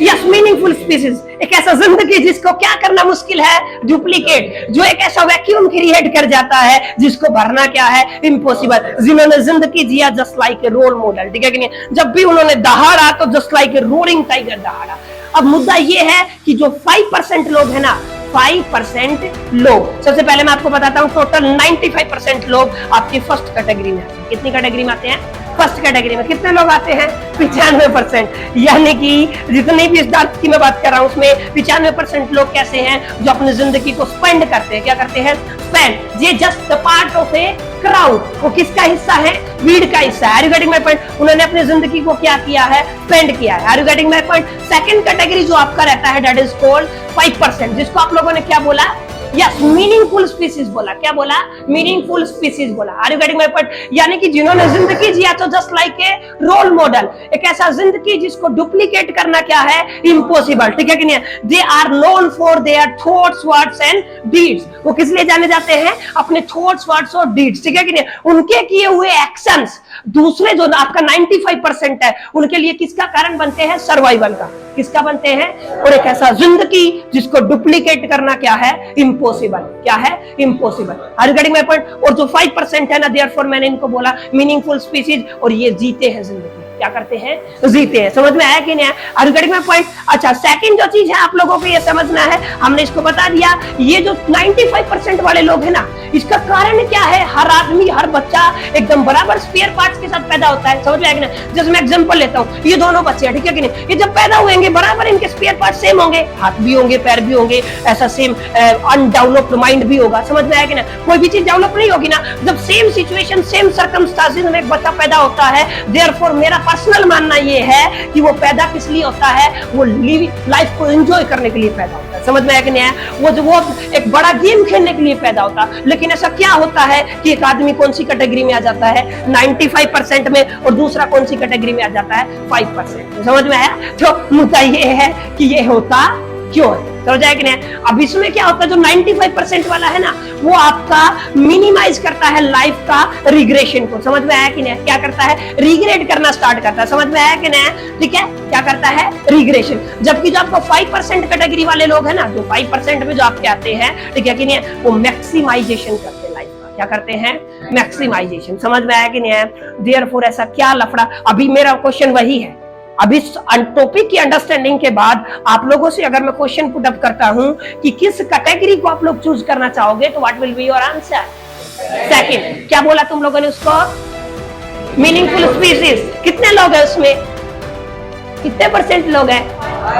[SPEAKER 1] Yes, meaningful species. एक ऐसा जिंदगी जिसको क्या करना मुश्किल है? डुप्लीकेट। जो एक ऐसा वैक्यूम क्रिएट कर जाता है जिसको भरना क्या है? इम्पॉसिबल। जिन्होंने जिंदगी जिया just like a role model, ठीक है कि नहीं? जब भी उन्होंने दहाड़ा तो just like a roaring tiger दहाड़ा। अब मुद्दा ये है कि जो 5% लोग है ना, 5% लोग, सबसे पहले मैं आपको बताता हूं, टोटल 95% लोग आपकी फर्स्ट कैटेगरी में आते हैं। कितनी कैटेगरी में आते हैं? फर्स्ट कैटेगरी में। कितने लोग आते हैं? 95%। यानी कि जितने भी स्टार्ट की मैं बात कर रहा हूं, उसमें 95% लोग कैसे हैं? जो अपनी जिंदगी को स्पेंड करते हैं। क्या करते हैं? स्पेंड। ये just the part of a crowd. वो किसका हिस्सा है? भीड़ का हिस्सा है। Are you getting my point? उन्होंने अपनी जिंदगी को क्या किया है? स्पेंड किया है। Are you getting my point? Second category जो आपका रहता है, दैट इज कॉल्ड 5%, जिसको आप लोगों ने क्या बोला? यस, मीनिंगफुल स्पीसीज बोला। क्या बोला? मीनिंगफुल स्पीसीज बोला। Are you getting my point? यानी कि जिन्होंने जिंदगी जिया तो just like a role model, एक ऐसा जिंदगी जिसको डुप्लीकेट करना क्या है? इम्पॉसिबल, ठीक है कि नहीं? They are known for their thoughts, words and deeds. वो किस लिए जाने जाते हैं? अपने थॉट्स, वर्ड्स और डीड्स, ठीक है कि नहीं? उनके किए हुए एक्शंस दूसरे जो आपका 95% है, उनके लिए किसका कारण बनते हैं? सर्वाइवल का। किसका बनते हैं? और एक ऐसा जिंदगी जिसको डुप्लीकेट करना क्या है? इम्पॉसिबल। क्या है? Impossible. Are you getting my point? और जो 5% है ना, देयरफॉर मैंने इनको बोला मीनिंगफुल स्पीसीज, और ये जीते हैं जिंदगी। क्या करते हैं? जीते हैं। समझ में आया कि नहीं? Are you getting my point? अच्छा, सेकंड जो चीज है आप लोगों को ये समझना है, हमने इसको बता दिया, ये जो 95% वाले लोग हैं ना, इसका कारण क्या है? हर आदमी, हर बच्चा एकदम बराबर स्पेयर पार्ट्स के साथ पैदा होता है। समझ में आया कि नहीं? जैसे मैं एग्जांपल लेता हूँ, ये दोनों बच्चे हैं, ठीक है कि नहीं? ये जब पैदा हुएंगे बराबर इनके स्पेयर पार्ट सेम होंगे, हाथ भी होंगे, पैर भी होंगे, ऐसा सेम अनडेवलप्ड माइंड भी होगा। समझ में आया कि नहीं? कोई भी चीज डेवलप नहीं होगी ना जब सेम सिचुएशन, सेम सर्कमस्टांसेस में एक बच्चा पैदा होता है। देयरफॉर मेरा पर्सनल मानना ये है कि वो पैदा किस लिए होता है? वो लाइफ को एंजॉय करने के लिए पैदा होता है। समझ में आया कि नहीं? वो एक बड़ा गेम खेलने के लिए पैदा होता है। लेकिन ऐसा क्या होता है कि एक आदमी कौन सी कैटेगरी में आ जाता है? 95% में, और दूसरा कौन सी कैटेगरी में आ जाता है? 5%। समझ में आया? तो मुद्दा ये है कि ये होता क्यों है? समझ आया कि नहीं? अब इसमें क्या होता है, जो 95% वाला है ना, वो आपका मिनिमाइज करता है लाइफ का रिग्रेशन को। समझ में आया कि नहीं? क्या करता है, रिग्रेट करना स्टार्ट करता है। समझ में आया कि नहीं? ठीक है, क्या करता है, रिग्रेशन। जबकि जो आपको 5% कैटेगरी वाले लोग हैं ना, जो 5% में जो आपके आते हैं, ठीक है कि नहीं, वो मैक्सिमाइजेशन करते हैं लाइफ का। क्या करते हैं, मैक्सिमाइजेशन। समझ में आया कि नहीं? देयरफॉर ऐसा क्या लफड़ा, अभी मेरा क्वेश्चन वही है। अब इस टॉपिक की अंडरस्टैंडिंग के बाद आप लोगों से अगर मैं क्वेश्चन पुट अप करता हूं कि किस कैटेगरी को आप लोग चूज करना चाहोगे, तो what will be your answer? Second. क्या बोला तुम लोगों ने उसको? Meaningful species. कितने लोग हैं उसमें? कितने परसेंट लोग हैं?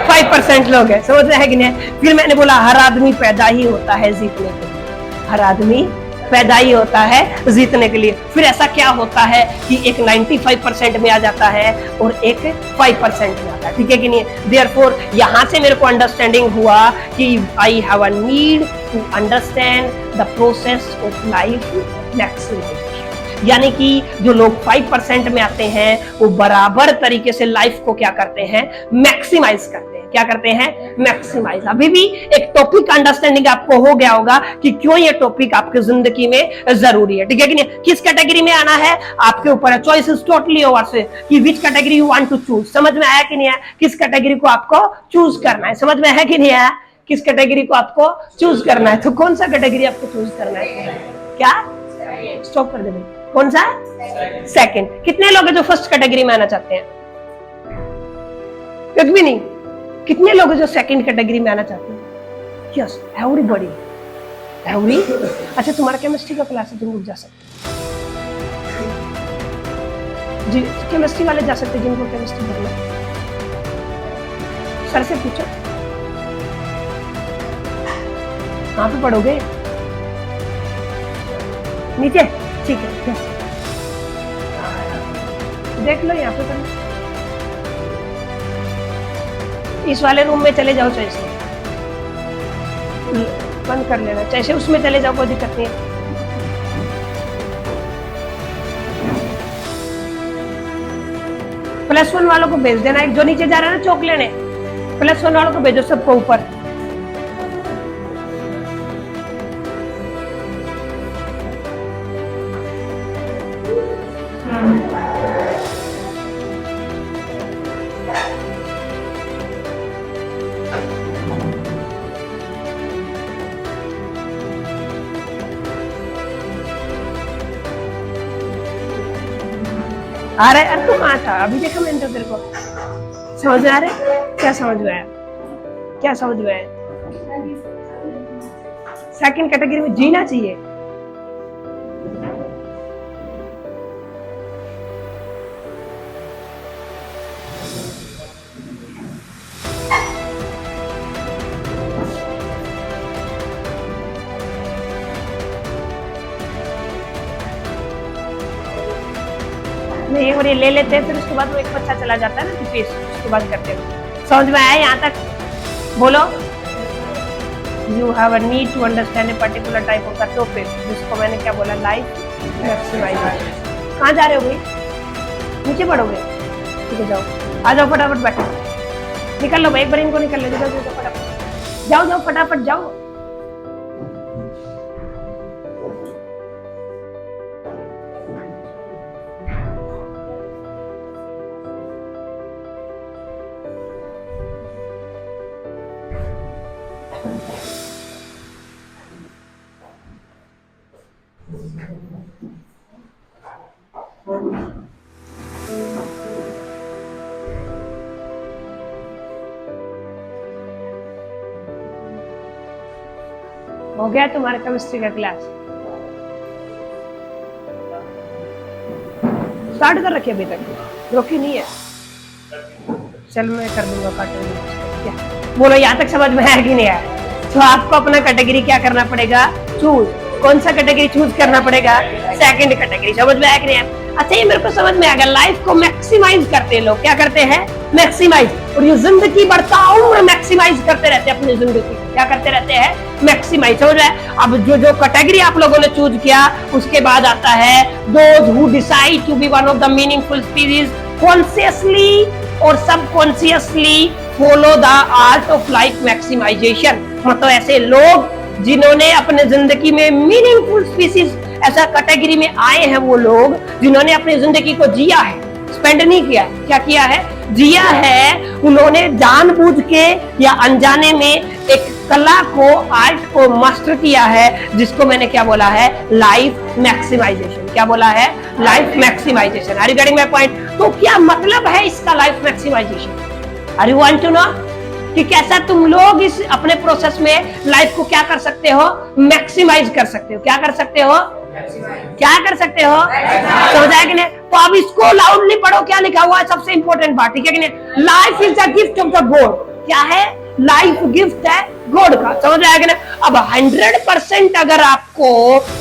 [SPEAKER 1] 5% लोग हैं। समझ रहे हैं कि नहीं? फिर मैंने बोला हर आदमी पैदा ही होता है जीतने के लिए, हर आदमी पैदा ही होता है जीतने के लिए। फिर ऐसा क्या होता है कि एक 95% में आ जाता है और एक 5% में आता है, ठीक है कि नहीं? देयरफॉर यहां से मेरे को अंडरस्टैंडिंग हुआ कि I have a need to understand the process of life maximization. यानी कि जो लोग 5% में आते हैं वो बराबर तरीके से लाइफ को क्या करते हैं, मैक्सिमाइज करते हैं। क्या करते हैं, मैक्सिमाइज। अभी भी एक टॉपिक अंडरस्टैंडिंग आपको हो गया होगा कि क्यों ये टॉपिक आपकी जिंदगी में जरूरी है, ठीक है कि नहीं? किस कैटेगरी में आना है आपके ऊपर है, चॉइस इज टोटली योर्स कि which category you want to choose. समझ में आया कि नहीं आया? किस कैटेगरी को आपको चूज करना है, समझ में है कि नहीं आया? किस कैटेगरी को आपको चूज करना है, तो कौन सा कैटेगरी आपको चूज करना है? क्या? स्टॉप कर दे भाई। कौन सा? सेकंड। कितने लोग हैं जो फर्स्ट कैटेगरी में आना चाहते हैं? एक भी नहीं। कितने लोग हैं जो सेकंड कैटेगरी में आना चाहते हैं? Yes, everybody. एवरी। अच्छा, तुम्हारा केमिस्ट्री का क्लास है, तुम लोग जा सकते जी, केमिस्ट्री वाले जा सकते जिनको केमिस्ट्री पढ़ना। सर से पूछो कहाँ पे पढ़ोगे? नीचे, ठीक है, देख लो यहाँ पे पढ़ो। इस वाले रूम में चले जाओ, चाहे बंद कर लेना, चाहे उसमें चले जाओ, कोई दिक्कत नहीं है। +1 वालों को भेज देना, एक जो नीचे जा रहा है ना चौक लेने, +1 वालों को भेजो सबको ऊपर। आ रहा है? अरे तू कहाँ था? अभी देखा मैंने तो तेरे को। समझ में आ रहा है? क्या समझ में आया? क्या समझ में आया? सेकंड कैटेगरी में जीना चाहिए। नहीं, और ये ले लेते हैं, फिर उसके बाद वो एक बच्चा चला जाता है ना पेश, उसके बाद करते हैं। समझ में आया यहाँ तक? बोलो। You have a need to understand a particular type of the topic, जिसको मैंने क्या बोला, लाइफ मैक्सिमाइजेशन। कहाँ जा रहे हो भाई? नीचे पढ़ोगे? ठीक है, जाओ, आ जाओ फटाफट, बैठो, निकल लो भाई, एक बार इनको निकल लो, जाओ फटाफट, जाओ जाओ फटाफट जाओ। हो गया तुम्हारा केमिस्ट्री का क्लास? स्टार्ट कर रखी अभी तक? रोकी नहीं है? चल मैं कर दूंगा क्या? बोलो यहाँ तक समझ में आया कि नहीं आया? तो आपको अपना कैटेगरी क्या करना पड़ेगा, चूज। कौन सा कैटेगरी चूज करना पड़ेगा? Second category. समझ में आया कि नहीं आया? अच्छा, ये मेरे को समझ में आ गया, लाइफ को मैक्सिमाइज करते हैं लोग। क्या करते हैं? मैक्सिमाइज। और ये जिंदगी बढ़ता उम्र मैक्सिमाइज करते रहते हैं अपनी जिंदगी। क्या करते रहते हैं? मैक्सिमाइज। समझ रहे हैं? अब जो जो कैटेगरी आप लोगों ने चूज किया, उसके बाद आता है those who decide to be one of the meaningful species consciously और subconsciously follow the art of life maximization, मतलब ऐसे लोग जिन्होंने अपने जिंदगी में मीनिंगफुल स्पीसीज, ऐसा कैटेगरी में आए हैं वो लोग जिन्होंने अपनी जिंदगी को जिया है, स्पेंड नहीं किया। क्या किया है? जिया है। उन्होंने जानबूझ के या अनजाने में एक कला को, आर्ट को मास्टर किया है, जिसको मैंने क्या बोला है? Life maximization. क्या बोला है? Life maximization. Are you getting my point? तो क्या मतलब है इसका life maximization? Are you want to know कि कैसा तुम लोग इस अपने प्रोसेस में लाइफ को क्या कर सकते हो? मैक्सिमाइज कर सकते हो। क्या कर सकते हो? क्या कर सकते हो? समझ आया कि नहीं? तो अब इसको लाउडली पढ़ो, क्या लिखा हुआ है, सबसे इंपॉर्टेंट बात, ठीक है कि नहीं? Life is the gift of the God. क्या है? लाइफ गिफ्ट है गॉड का। समझ आया कि नहीं? अब 100% अगर आपको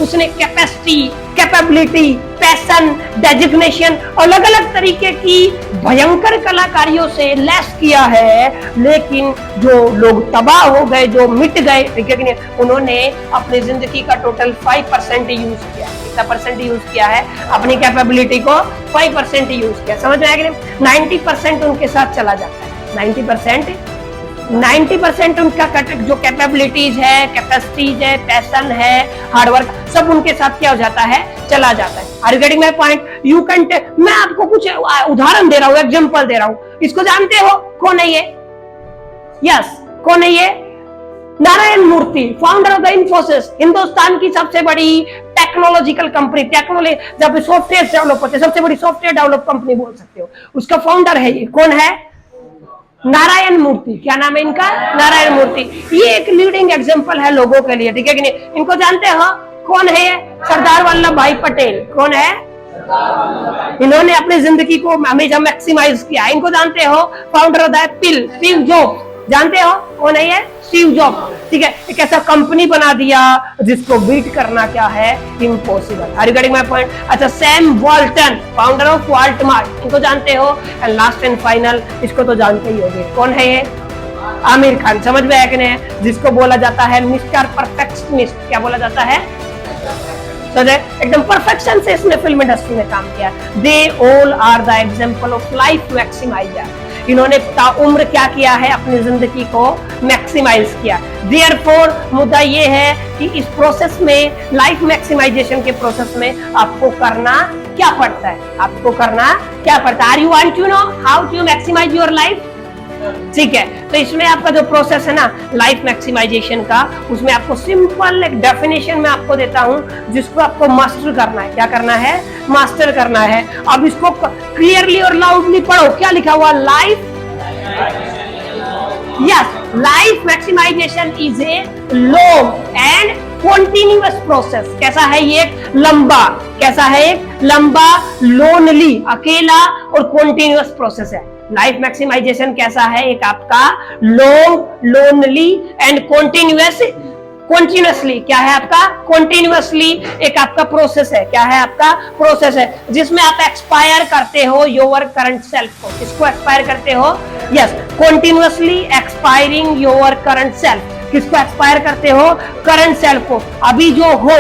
[SPEAKER 1] उसने कैपेसिटी, कैपेबिलिटी, पैशन, डेजिग्नेशन, अलग अलग तरीके की भयंकर कलाकारियों से लैस किया है, लेकिन जो लोग तबाह हो गए, जो मिट गए, ठीक है कि नहीं, उन्होंने अपनी जिंदगी का टोटल 5% यूज किया। कितना परसेंट यूज किया है? अपनी कैपेबिलिटी को 5% यूज किया। समझ में आया कि नहीं? 90% उनके साथ चला जाता है। 90% उनका जो कैपेबिलिटीज है, कैपेसिटीज है, पैशन है, हार्डवर्क, सब उनके साथ क्या हो जाता है? चला जाता है। Are you getting my point? You can, मैं आपको कुछ उदाहरण दे रहा हूं, एग्जांपल दे रहा हूं। इसको जानते हो? कौन है ये? यस, कौन है ये? Narayana Murthy, founder of the Infosys, Hindustan की सबसे बड़ी टेक्नोलॉजिकल कंपनी, टेक्नोलॉजी जब सॉफ्टवेयर डेवलप होते हैं, सबसे बड़ी सॉफ्टवेयर डेवलप कंपनी बोल सकते हो, उसका फाउंडर है ये। कौन है? नारायण मूर्ति। क्या नाम है इनका? नारायण मूर्ति। ये एक लीडिंग एग्जांपल है लोगों के लिए, ठीक है कि नहीं? इनको जानते हो? कौन है ये? सरदार वल्लभ भाई पटेल। कौन है? इन्होंने अपनी जिंदगी को हमेशा मैक्सिमाइज किया। इनको जानते हो? Founder of the Apple, Steve jobs. जानते हो कौन है ये? स्टीव जॉब्स, ठीक है। एक ऐसा कंपनी बना दिया जिसको बीट करना क्या है? Impossible. Are you getting my point? अच्छा, Sam Walton, founder of Walmart, इनको जानते हो? एंड लास्ट एंड फाइनल, इसको तो जानते ही होंगे, कौन है ये? आमिर खान। समझ में आया कि नहीं? जिसको बोला जाता है मिस्टर परफेक्शनिस्ट। क्या बोला जाता है? एकदम परफेक्शन से इसने फिल्म इंडस्ट्री में काम किया। They all are the example of life maximizer. इन्होंने ताउम्र क्या किया है? अपनी जिंदगी को मैक्सिमाइज किया। देयरफॉर मुद्दा ये है कि इस प्रोसेस में, लाइफ मैक्सिमाइजेशन के प्रोसेस में आपको करना क्या पड़ता है? आपको करना क्या पड़ता है? Are you want to know how to maximize your life? ठीक है, तो इसमें आपका जो प्रोसेस है ना लाइफ मैक्सिमाइजेशन का, उसमें आपको सिंपल एक डेफिनेशन में आपको देता हूं, जिसको आपको मास्टर करना है। क्या करना है? मास्टर करना है। अब इसको क्लियरली और लाउडली पढ़ो। क्या लिखा हुआ? Life, yes, life maximization is a long and continuous process. कैसा है ये? एक लंबा, कैसा है? एक लंबा, लोनली, अकेला और कॉन्टिन्यूअस प्रोसेस है। लाइफ मैक्सिमाइजेशन कैसा है? एक आपका लॉन्ग, लोनली एंड कॉन्टिन्यूअसली, क्या है आपका? कॉन्टिन्यूअसली एक आपका प्रोसेस है। क्या है आपका? प्रोसेस है, जिसमें आप एक्सपायर करते हो योर करंट सेल्फ को। किसको एक्सपायर करते हो? Yes, continuously expiring your current self. किसको एक्सपायर करते हो? करंट सेल्फ को। अभी जो हो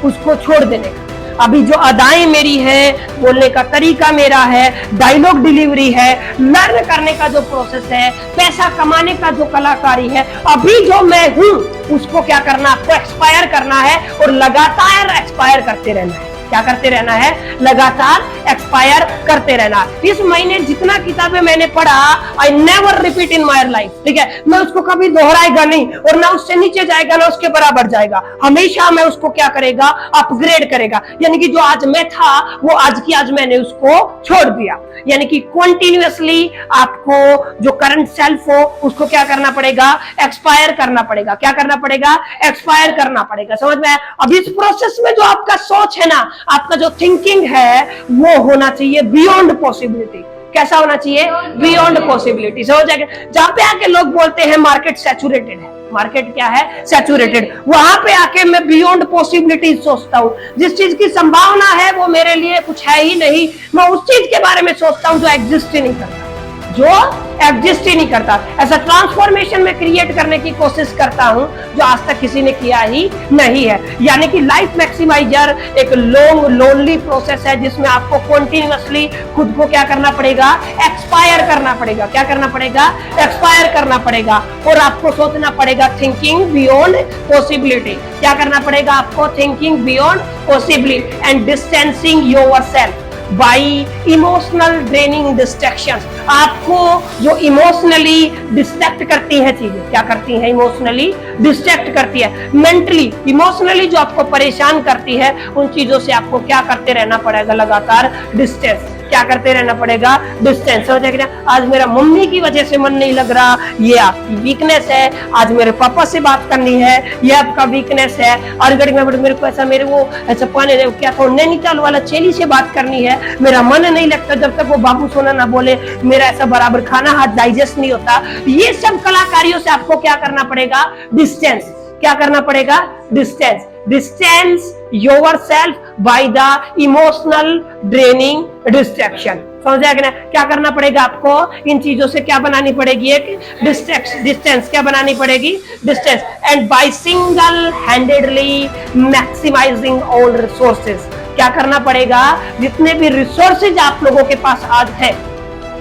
[SPEAKER 1] उसको छोड़ देने का। अभी जो अदाएं मेरी है, बोलने का तरीका मेरा है, डायलॉग डिलीवरी है, लर्न करने का जो प्रोसेस है, पैसा कमाने का जो कलाकारी है, अभी जो मैं हूं उसको क्या करना? आपको एक्सपायर करना है और लगातार एक्सपायर करते रहना है। क्या करते रहना है? लगातार एक्सपायर करते रहना। इस महीने जितना किताबें मैंने पढ़ा, I never repeat in my life, ठीक है। मैं उसको कभी दोहराएगा नहीं, और ना उससे नीचे जाएगा ना उसके बराबर जाएगा। हमेशा मैं उसको क्या करेगा? अपग्रेड करेगा। यानी कि जो आज मैं था वो आज की आज मैंने उसको छोड़ दिया। यानी कि कॉन्टिन्यूअसली आपको जो करंट सेल्फ हो उसको क्या करना पड़ेगा? एक्सपायर करना पड़ेगा। क्या करना पड़ेगा? एक्सपायर करना पड़ेगा। समझ में? अब इस प्रोसेस में जो आपका सोच है ना, आपका जो थिंकिंग है, वो होना चाहिए बियॉन्ड पॉसिबिलिटी। कैसा होना चाहिए? Beyond possibility. समझ जाएगा? जहां पे आके लोग बोलते हैं मार्केट सैचुरेटेड है, मार्केट क्या है? सैचुरेटेड। वहां पे आके मैं बियॉन्ड पॉसिबिलिटी सोचता हूँ। जिस चीज की संभावना है वो मेरे लिए कुछ है ही नहीं, मैं उस चीज के बारे में सोचता हूँ जो एग्जिस्ट ही नहीं करता। जो एग्जिस्ट ही नहीं करता। ऐसा ट्रांसफॉर्मेशन में क्रिएट करने की कोशिश करता हूं जो आज तक किसी ने किया ही नहीं है। यानी कि लाइफ मैक्सिमाइजर एक लॉन्ग लोनली प्रोसेस है जिसमें आपको कंटिन्यूअसली खुद को क्या करना पड़ेगा, एक्सपायर करना पड़ेगा। क्या करना पड़ेगा, एक्सपायर करना पड़ेगा। और आपको सोचना पड़ेगा थिंकिंग बियॉन्ड पॉसिबिलिटी। क्या करना पड़ेगा आपको, thinking beyond possibility and distancing yourself by emotional draining distractions. आपको जो इमोशनली डिस्ट्रैक्ट करती है चीजें, क्या करती है, इमोशनली डिस्ट्रैक्ट करती है, मेंटली इमोशनली जो आपको परेशान करती है, उन चीजों से आपको क्या करते रहना पड़ेगा, लगातार डिस्टेंस। क्या करते रहना पड़ेगा, डिस्टेंस। समझ गए? आज मेरा मम्मी की वजह से मन नहीं लग रहा, ये आपकी वीकनेस है। आज मेरे पापा से बात करनी है, ये आपका वीकनेस है। और मेरे को ऐसा मेरे वो ऐसा पाने क्या तो नैनीताल वाला चेली से बात करनी है, मेरा मन नहीं लगता जब तक वो बाबू सोना ना बोले, मेरा ऐसा बराबर खाना हाथ डाइजेस्ट नहीं होता। ये सब कलाकारियों से आपको क्या करना पड़ेगा, डिस्टेंस। क्या करना पड़ेगा, distance. Distance yourself by the emotional draining distraction. समझ आया? क्या करना पड़ेगा आपको, इन चीजों से क्या बनानी पड़ेगी, एक डिस्टेंस। क्या बनानी पड़ेगी, distance. And by single handedly maximizing all resources. क्या करना पड़ेगा, जितने भी रिसोर्सेज आप लोगों के पास आज है,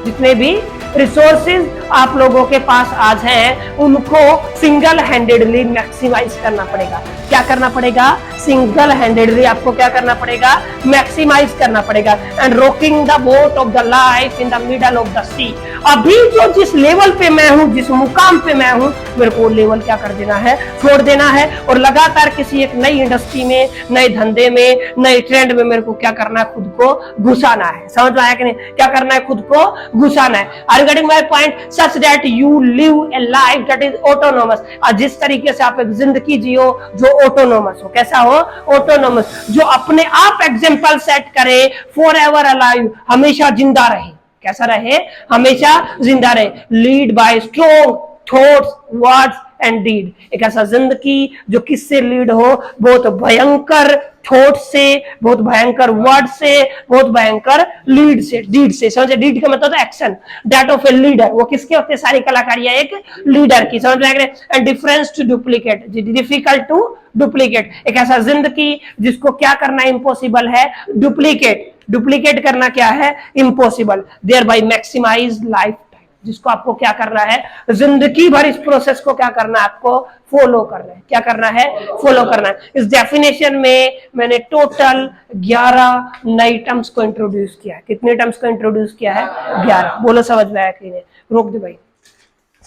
[SPEAKER 1] जितने भी रिसोर्सेज आप लोगों के पास आज हैं, उनको सिंगल हैंडेडली मैक्सिमाइज करना पड़ेगा। क्या करना पड़ेगा, सिंगल हैंडेडली आपको क्या करना पड़ेगा, मैक्सिमाइज करना पड़ेगा। And rocking the boat of the life in the middle of the sea. अभी जो जिस लेवल पे मैं हूं, जिस मुकाम पे मैं हूं, मेरे को लेवल क्या कर देना है, छोड़ देना है। और लगातार किसी एक नई इंडस्ट्री में, नए धंधे में, नए ट्रेंड में मेरे को क्या करना है, खुद को घुसाना है। समझ में आया कि नहीं? क्या करना है, खुद को घुसाना है। Regarding my point, such that you live a life that is autonomous। जिस तरीके से आप एक जिंदगी जियो जो ऑटोनोमस हो। कैसा हो, ऑटोनोमस, जो अपने आप एग्जाम्पल सेट करे, फॉर एवर अलाइव, हमेशा जिंदा रहे। कैसा रहे, हमेशा जिंदा रहे। Lead by strong thoughts, words and deed. एक ऐसा जिंदगी जो किससे लीड हो, बहुत भयंकर थॉट से, बहुत भयंकर वर्ड से, बहुत भयंकर लीड से, डीड से। समझे? डीड का मतलब action, that of a leader. वो किसके होते हैं, सारी कलाकारियां एक लीडर की। समझ में? And difference to duplicate, difficult to duplicate. एक ऐसा जिंदगी जिसको क्या करना इम्पॉसिबल है, डुप्लीकेट करना क्या है, impossible. Thereby maximize life, जिसको आपको क्या करना है, जिंदगी भर इस प्रोसेस को क्या करना है, आपको फॉलो करना है। क्या करना है, फॉलो करना है। इस डेफिनेशन में मैंने टोटल 11 नई टर्म्स को इंट्रोड्यूस किया है। कितने टर्म्स को इंट्रोड्यूस किया है, 11। बोलो समझ में आया कि नहीं? रोक दे भाई,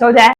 [SPEAKER 1] समझ आया?